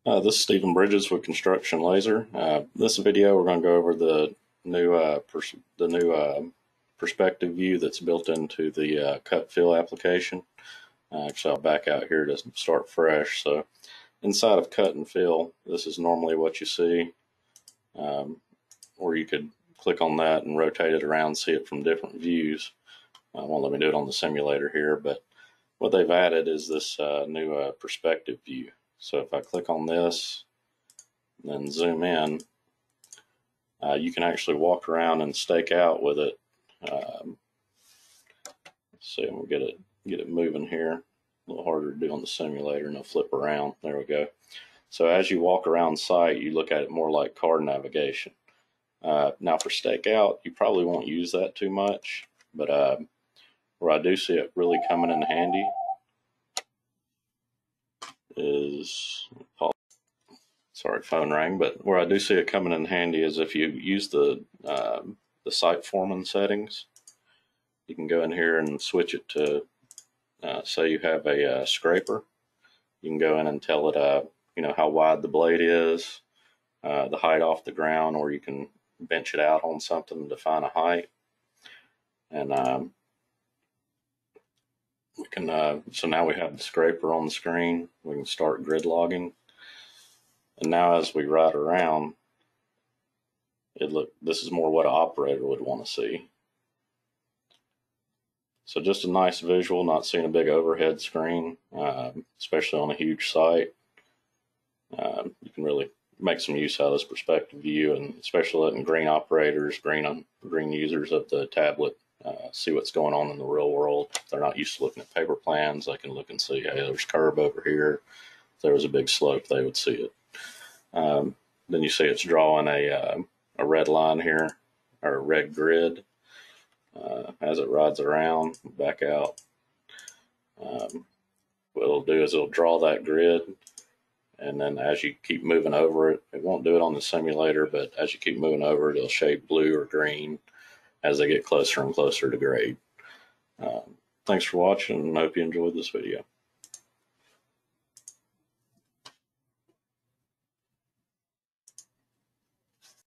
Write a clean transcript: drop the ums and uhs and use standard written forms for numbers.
This is Stephen Bridges with Construction Laser. This video, we're going to go over the new perspective view that's built into the cut fill application. Actually, I'll back out here to start fresh. So, inside of cut and fill, this is normally what you see, or you could click on that and rotate it around, see it from different views. Won't let me do it on the simulator here, but what they've added is this new perspective view. So if I click on this and then zoom in, you can actually walk around and stake out with it. Let's see, we'll get it moving here. A little harder to do on the simulator, and it'll flip around. There we go. So as you walk around site, you look at it more like card navigation. Now for stake out, you probably won't use that too much, but where I do see it really coming in handy is, sorry, phone rang, but where I do see it coming in handy is if you use the site foreman settings. You can go in here and switch it to, say you have a scraper. You can go in and tell it, how wide the blade is, the height off the ground, or you can bench it out on something to define a height. And we can, so now we have the scraper on the screen. We can start grid logging. And now as we ride around, this is more what an operator would want to see. So just a nice visual, not seeing a big overhead screen, especially on a huge site. You can really make some use out of this perspective view, and especially letting green operators, green users of the tablet see what's going on in the real world. If they're not used to looking at paper plans, they can look and see, hey, there's curb over here. If there was a big slope, they would see it. Then you see it's drawing a red line here, or a red grid, as it rides around, back out. What it'll do is it'll draw that grid, and then as you keep moving over it, it won't do it on the simulator, but as you keep moving over it, it'll shade blue or green as they get closer and closer to grade. Thanks for watching, and I hope you enjoyed this video.